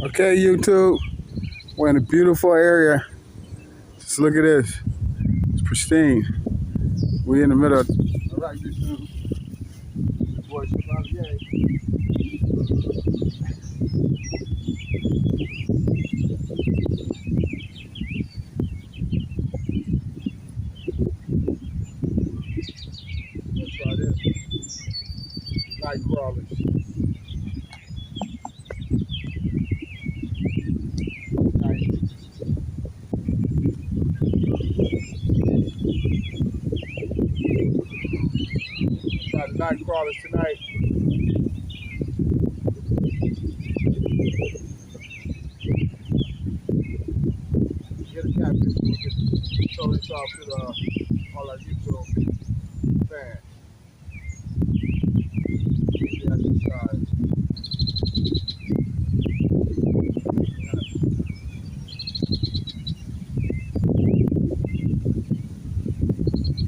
Okay, YouTube, we're in a beautiful area. Just look at this. It's pristine. We in the middle. All right, YouTube. Boy, let's try this. Night crawlers. Night. Try the night crawlers tonight. Get a catfish. We'll just show this off to all our YouTube fans. Yeah, this size.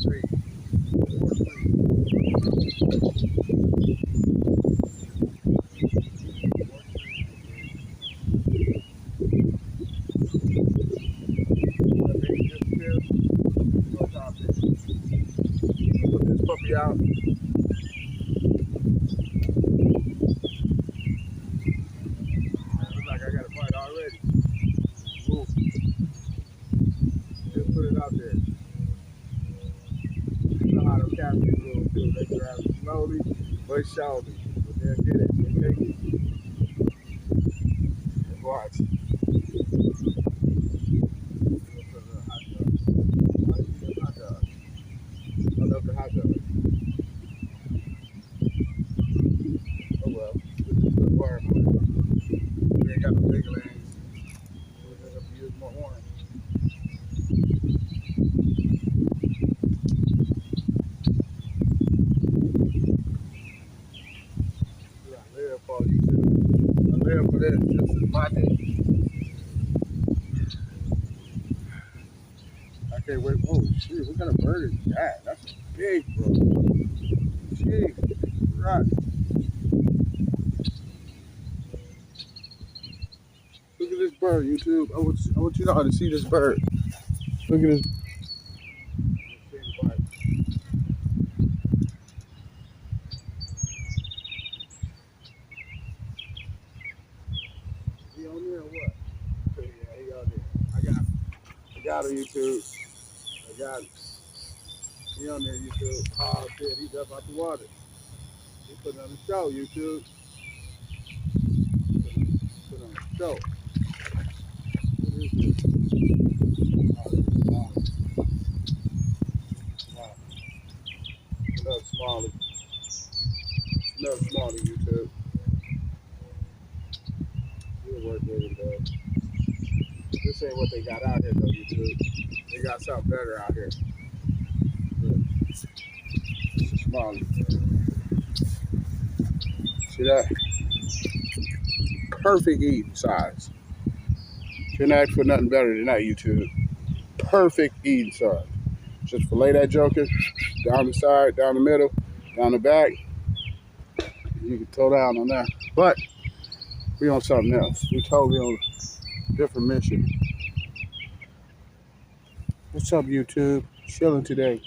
Three. Four, put this puppy out. Looks like I got a bite already. Ooh. Just put it out there. You know how the catfish will do. They grab it slowly but surely. But they'll get it. They take it. And watch. I love the hot dog. Oh well. This is good worm. We ain't got no big legs. We're gonna have to use more horn. I live for you too. I live for this. This is my day. I can't wait. Oh shit, what kind of bird is that? That's big, bro. Jeez. Right. Look at this bird, YouTube. I want you to know how to see this bird. Look at this. He on there or what? Yeah, he on there. I got him, YouTube. I got him. He on there, YouTube. Oh shit, he's up out the water. He put on the show, YouTube. Put on the show. What is this? Oh, this is small. Small. Another smaller. Another smaller, YouTube. He'll work with it, though. This ain't what they got out here, though, YouTube. They got something better out here. Look. This is smaller. See that? Perfect eating size. Couldn't ask for nothing better than that, YouTube. Perfect eating size. Just fillet that joker down the side, down the middle, down the back. You can throw down on that. But we on something else. We totally on a different mission. What's up, YouTube? Chilling today.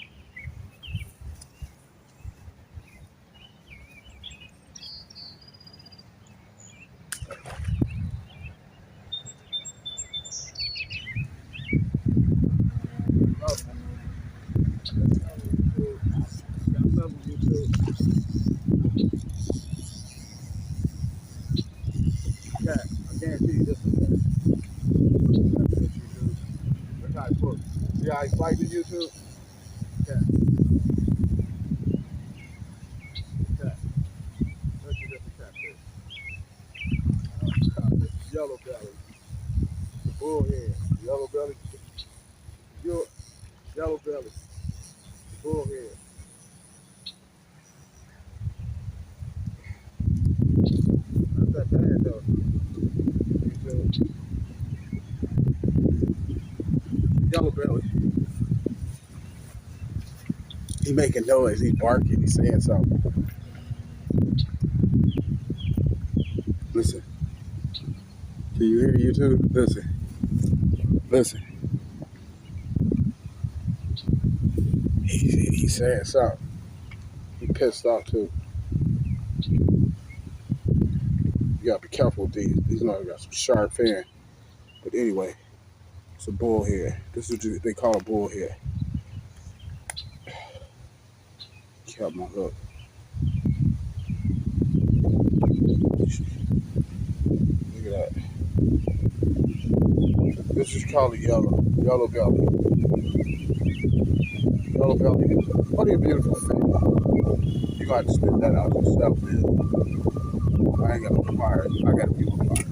Yeah, I guarantee you this one. Look how it's cooked. See how it's fighting YouTube? Yeah. Yeah. Look at this catfish. This is yellow belly. The bullhead. Yellow belly. Yellow belly. The bullhead. Not that bad though. Yellow belly. He's making noise. He's barking. He's saying something. Listen. Can Can you hear YouTube? Listen. Listen. He's saying something. He pissed off too. You gotta be careful with these. These nuts got some sharp fin. But anyway, it's a bullhead. This is what they call a bullhead. Kept my hook. Look at that. This is called a yellow belly. Yellow belly. What a beautiful thing. You're gonna have to spit that out yourself, man. I ain't got no pliers. I gotta be my pliers.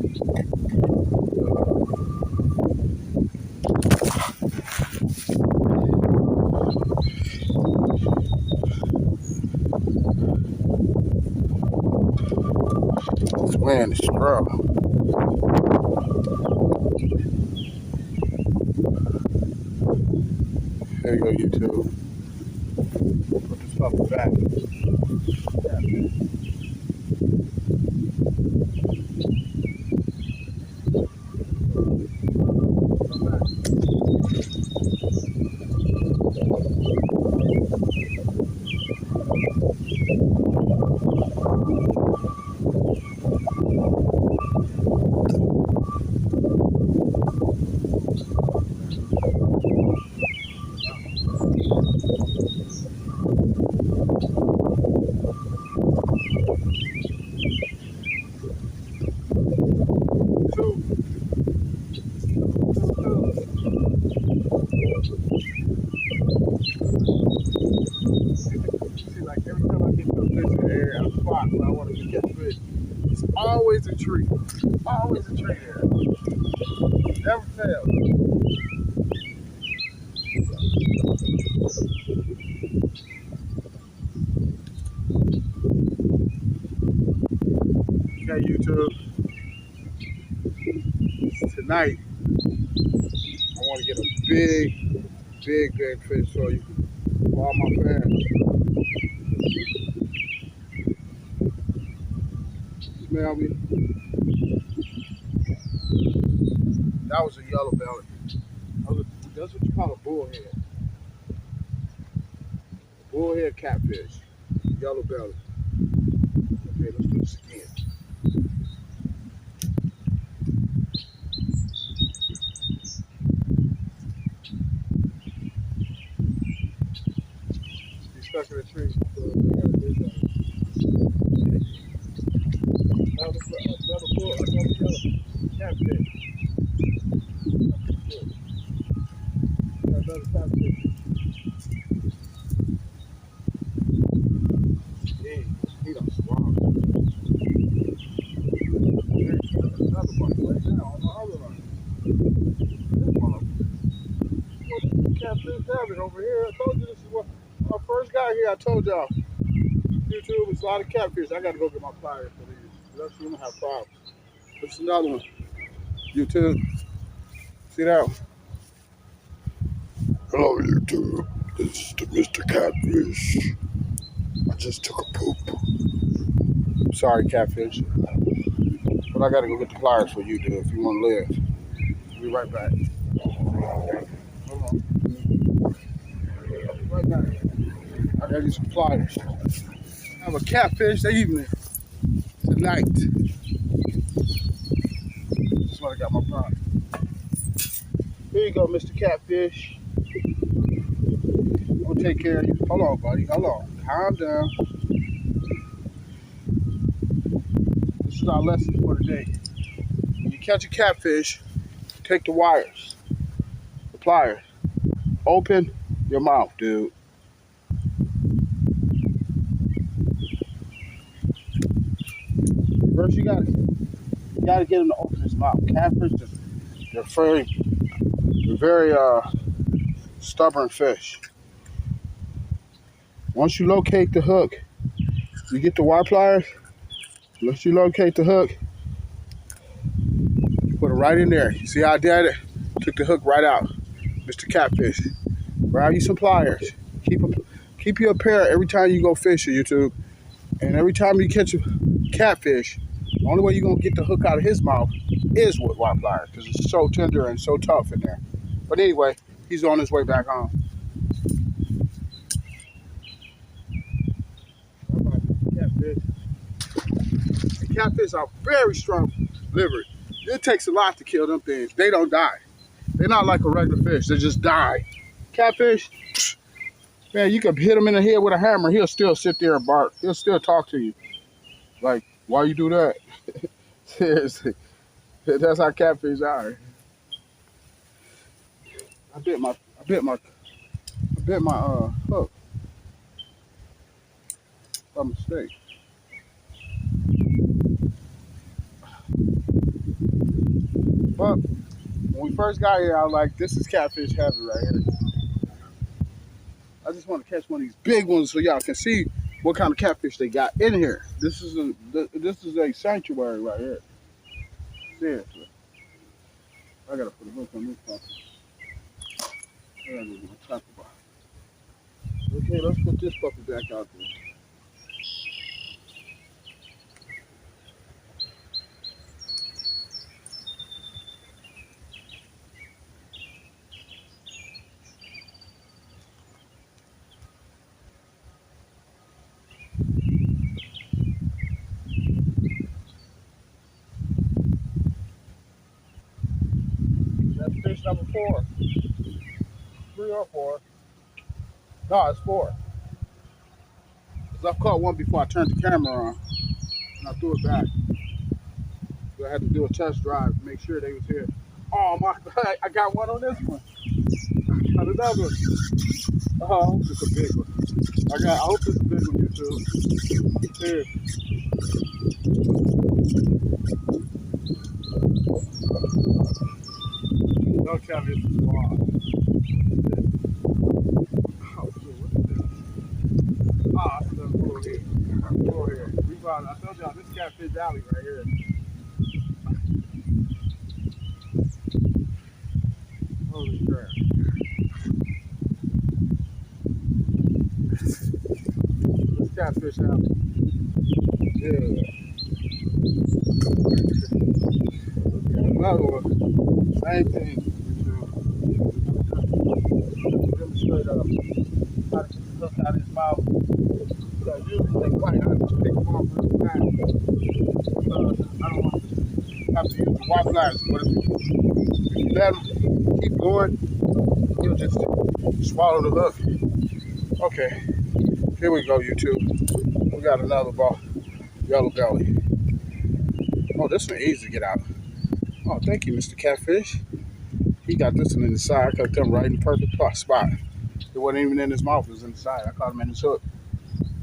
This wind is strong. There you go, YouTube. Put this puppy back. When I want to catch fish, it's always a tree. Always a tree there. Never fails. Okay, YouTube. Tonight, I want to get a big fish for you. For all my fans. Smell me. That was a yellow belly. That's what you call a bullhead. Bullhead catfish. Yellow belly. Okay, let's do this again. He's stuck in a tree, so I gotta do that. Another yellow catfish. Another catfish. Yeah, he done swallowed. Another one right now on the other line. This one. Well, this is catfish having over here. I told you this is what when I first got here. I told y'all YouTube it's a lot of catfish. I gotta go get my pliers for these. That's when I have problems. This is another one. YouTube. See that one? Hello YouTube. This is the Mr. Catfish. I just took a poop. Sorry, catfish. But I gotta go get the pliers for you, dude, if you want to live. I'll be right back. Hold on. I'll be right back. I gotta get some pliers. I have a catfish evening tonight. That's what I got my prize. Here you go, Mr. Catfish. I'll take care of you. Hold on, buddy. Hold on. Calm down. This is our lesson for today. When you catch a catfish, take the wires, the pliers. Open your mouth, dude. First, you gotta get him to open his mouth. Catfish, they're very stubborn fish. Once you locate the hook, you get the wire pliers. Once you locate the hook, you put it right in there. You see how I did it? Took the hook right out. Mr. Catfish. Grab you some pliers. Keep you a pair every time you go fishing, YouTube. And every time you catch a catfish, the only way you're going to get the hook out of his mouth is with wire pliers because it's so tender and so tough in there. But anyway, he's on his way back home. Catfish. And catfish are very strong livered. It takes a lot to kill them things. They don't die. They're not like a regular fish. They just die. Catfish, man, you can hit him in the head with a hammer. He'll still sit there and bark. He'll still talk to you. Like, why you do that? Seriously. That's how catfish are. I bit my hook by mistake. But when we first got here, I was like, this is catfish heaven right here. I just want to catch one of these big ones so y'all can see what kind of catfish they got in here. This is a sanctuary right here. Seriously. I gotta put a hook on this puppy. Okay, let's put this puppy back out there. That's fish number 4. 3 or 4. No, it's 4. Because I've caught one before I turned the camera on. And I threw it back. So I had to do a test drive to make sure they was here. Oh my God, I got one on this one. Got another one. Oh, I hope it's a big one. I hope it's a big one, you too. Here. Don't tell me it's small. Oh shit, what is this? Oh, it's another bullhead. We found, I told y'all, this is Catfish Alley right here. Holy crap. This Catfish Alley. Yeah. Another one. Same thing. Straight up. How to get the hook out of his mouth. So usually they bite. I just pick them off real fast. I don't want to have to use the wire pliers. But if you let him keep going, he'll just swallow the hook. Okay, here we go, YouTube. We got another ball, yellow belly. Oh, this one easy to get out. Oh, thank you, Mr. Catfish. He got this one in the side. I caught him right in the perfect spot. It wasn't even in his mouth, it was in the side. I caught him in his hook.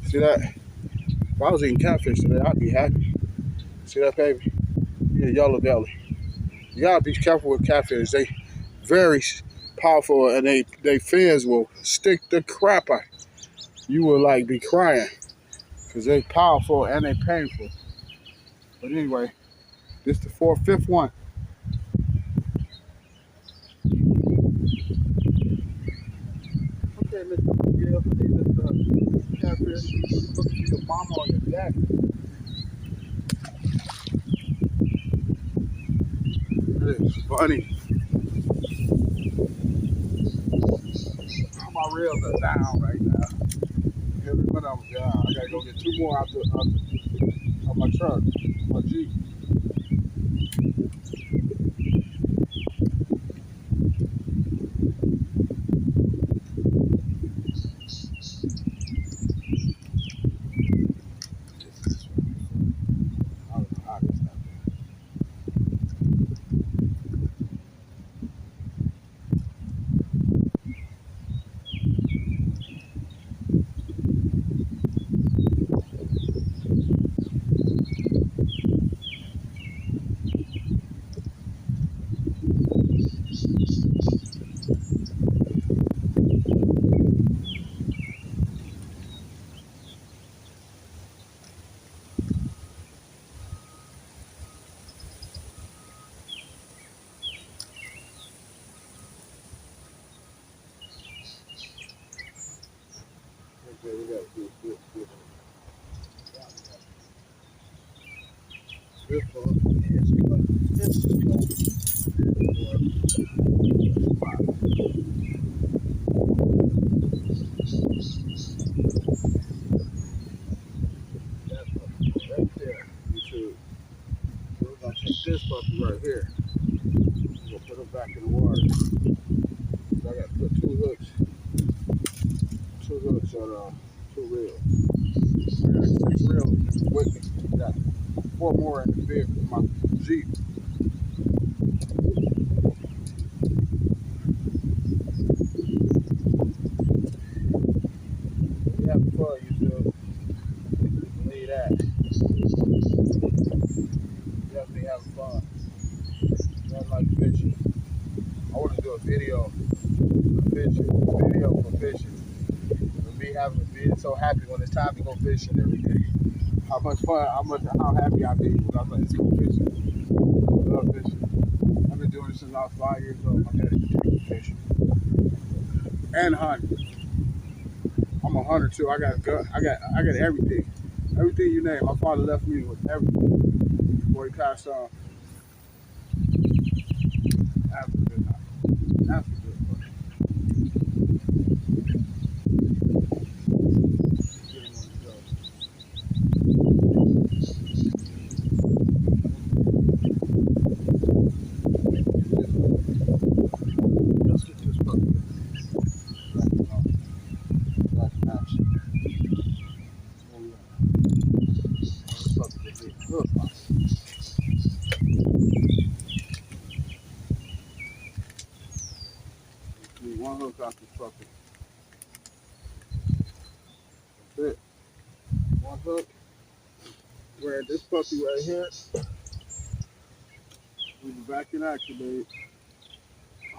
See that? If I was eating catfish today, I'd be happy. See that, baby? Yeah, yellow belly. You gotta be careful with catfish. They very powerful, and they fins will stick the crap out. You will like be crying because they powerful and they painful. But anyway, this is the 5th one. Okay, Mr. Gill, Mr. Catfish, look at your mama or your daddy. It is funny. My reels are down right now. Every one of them down. I gotta go get 2 more out my truck, my Jeep. this one. Yeah, see what this is going. Right there, YouTube. So we're gonna take this puppy right here. We'll put him back in the water. So I gotta put two hooks on two reels. I got 6 reels with me. Got 4 more in the vehicle in my Jeep. We having fun, YouTube. Believe that. Definitely having fun. Nothing like fishing. I want to do a video for fishing. And me being so happy when it's time to go fishing every day. How happy I be when I'm like, let's go fishing. I love fishing. I've been doing this since I was 5 years old. My daddy used to take me fishing. And hunting. I'm a hunter too. I got a gun. I got everything. Everything you name. My father left me with everything before he passed on. After good night. After good night. Let's get this puppy. Back in action. This puppy will be real fun. Need one hook off this puppy. That's it. One hook. We're at this puppy right here. We'll be back in action, babe.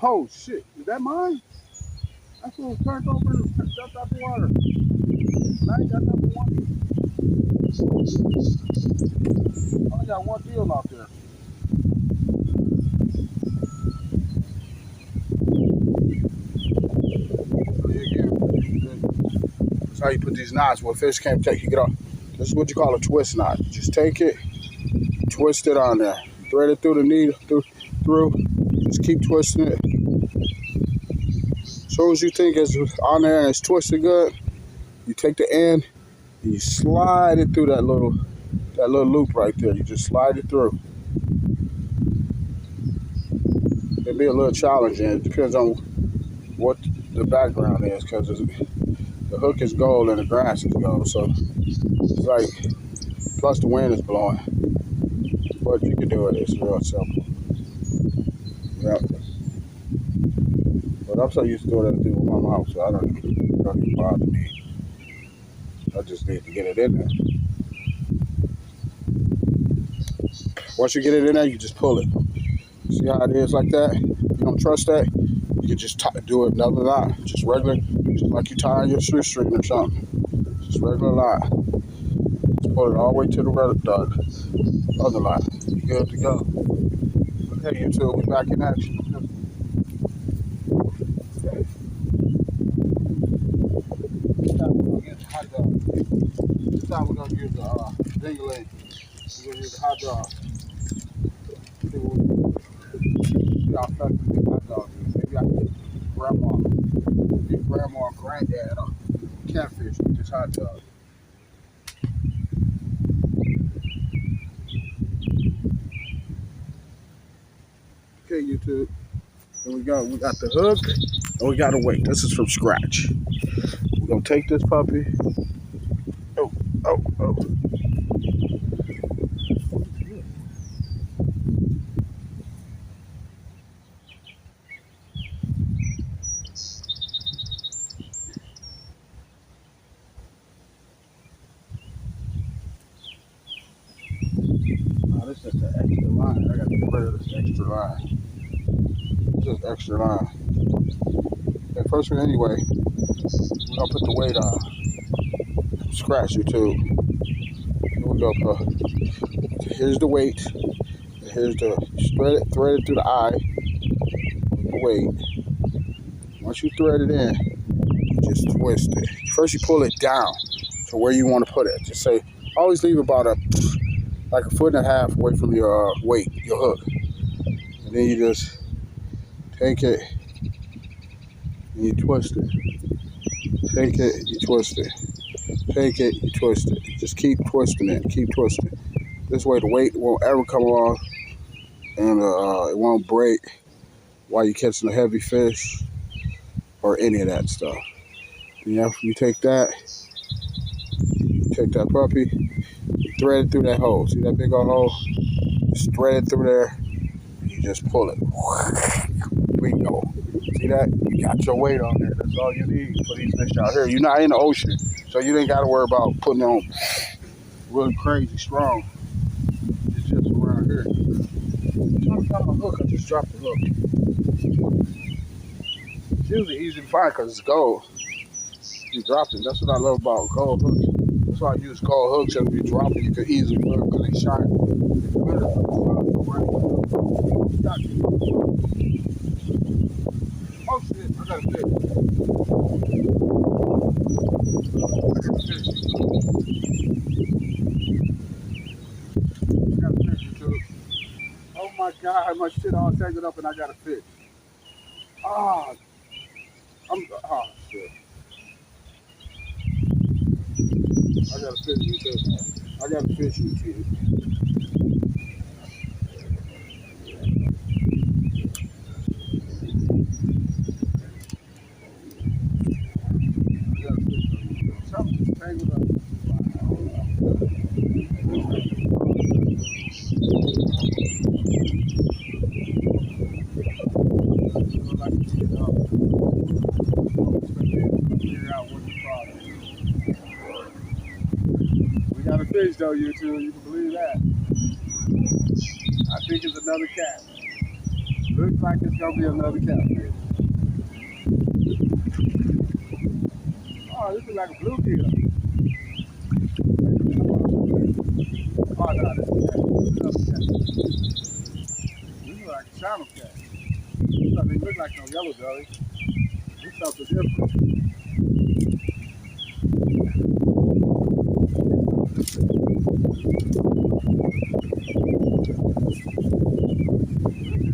Oh shit, is that mine? That's what was turned over and jumped out the water. I ain't got number one. I only got one deal out there. That's how you put these knots where fish can't take. You get off. This is what you call a twist knot. You just take it, twist it on there, thread it through the needle, through. Just keep twisting it. As soon as you think it's on there and it's twisted good, you take the end and you slide it through that little loop right there. You just slide it through. It'll be a little challenging. It depends on what the background is, because the hook is gold and the grass is gold. So it's like, plus the wind is blowing. But you can do it. It's real simple. Yep. But I'm so used to doing everything with my mouth, so I don't even bother me. I just need to get it in there. Once you get it in there, you just pull it. See how it is like that? If you don't trust that, you can just do it another line. Just regular, just like you tie your shoestring or something. Just regular line. Just pull it all the way to the other line. You're good to go. Okay, YouTube, we're back in action. Okay. This time we're going to get the hot dog. This time we're going to use the ding-a-ling. We're going to use the hot dog. See how effective the hot dog is. Maybe I can get grandma and granddad catfish with this hot dog. Okay, YouTube. And we got the hook and we got a weight. This is from scratch. We're gonna take this puppy. Oh. This is an extra line. I gotta get rid of this extra line. This is extra line. Okay, first one anyway, we're gonna put the weight on. Scratch YouTube. Here we go, bro. Here's the weight. Here's the thread it through the eye with the weight. Once you thread it in, you just twist it. First you pull it down to where you want to put it. Just say, always leave about a like a foot and a half away from your weight, your hook. And then you just take it and you twist it. Take it, you twist it. Take it, you twist it. Just keep twisting it, keep twisting. This way the weight won't ever come off and it won't break while you're catching a heavy fish or any of that stuff. And after you take that puppy, you thread it through that hole. See that big old hole? Just thread it through there. And you just pull it. Bingo. See that? You got your weight on there. That's all you need for these fish out here. You're not in the ocean, so you ain't got to worry about putting on really crazy strong. It's just around here. I'm trying to find my hook. I just dropped the hook. It's usually easy to find because it's gold. You drop it. That's what I love about gold hooks. That's why I use gold hooks. And if you drop it, you can easily put it because they shine. Oh shit! I got a fish. I got a fish too. Oh my god! My shit all tangled up and I got a fish. Ah, shit. I got a fish too. I got a fish too. Something's tangled up. We got a fish though, YouTube. You can believe that. I think it's another cat. Looks like it's gonna be another catfish. Oh, this is like a bluegill. Oh no, this is another cat. This is like a channel cat. This doesn't look like no yellow belly. This something different.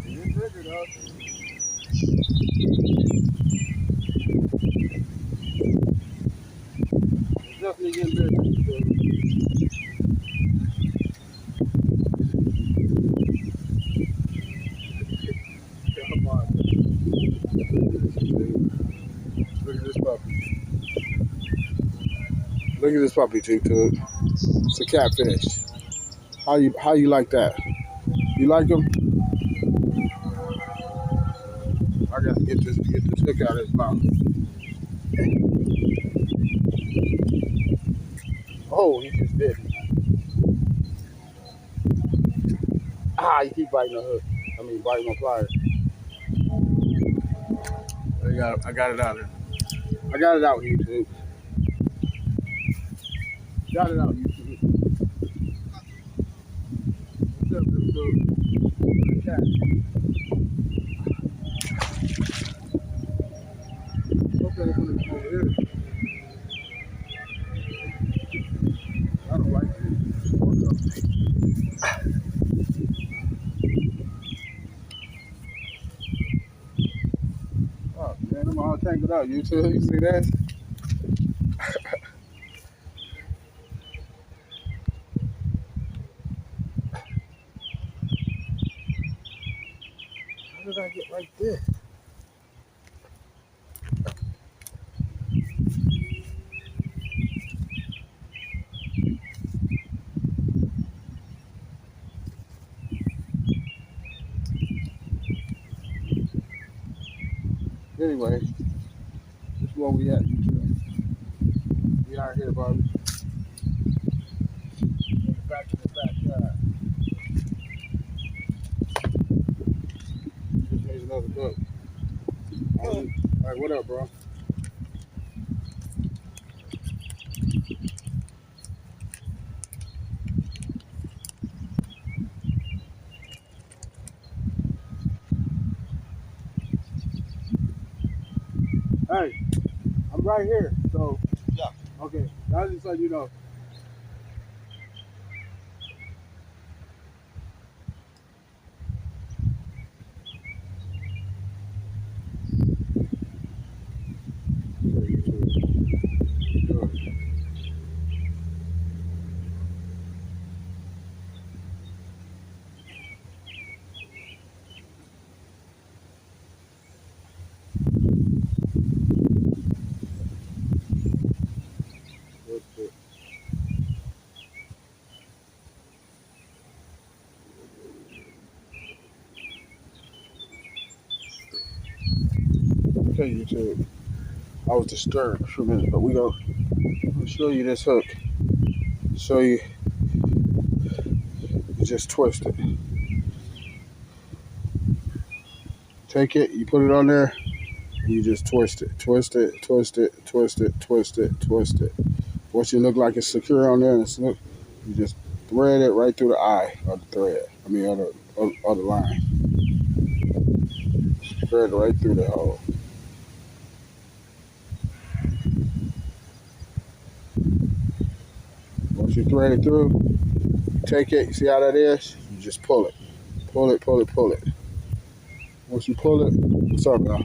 It's bigger though. It's definitely getting bigger. Come on. Look at this puppy. Look at this puppy, TikTok. It's a catfish. How you like that? You like him? I gotta get this hook out of his mouth. Oh, he just bit me. Ah, you keep biting the hook. I mean, biting my pliers. I got it out here. I got it out, YouTube. Got it out, YouTube. What's up, YouTube? Cat. Okay, I'm gonna go here. I don't like this. Oh, man, I'm all tangled out, YouTube. You see that? How did I get like this? Anyway, this is where we at, YouTube. We out here, Bobby. Back to the backyard. Just made another book. All right, what up, bro? Hey, I'm right here. So, Yeah. okay. That's just so you know. Okay, YouTube. I was disturbed for a minute, but we'll show you this hook. Show you. You just twist it. Take it. You put it on there. And you just twist it. Twist it. Twist it. Twist it. Twist it. Twist it. Once you look like it's secure on there, and it's look, you just thread it right through the eye of the thread. I mean, of the line. Thread it right through the hole. Once you thread it through, you take it. You see how that is? You just pull it. Pull it, pull it, pull it. Once you pull it, what's up, y'all?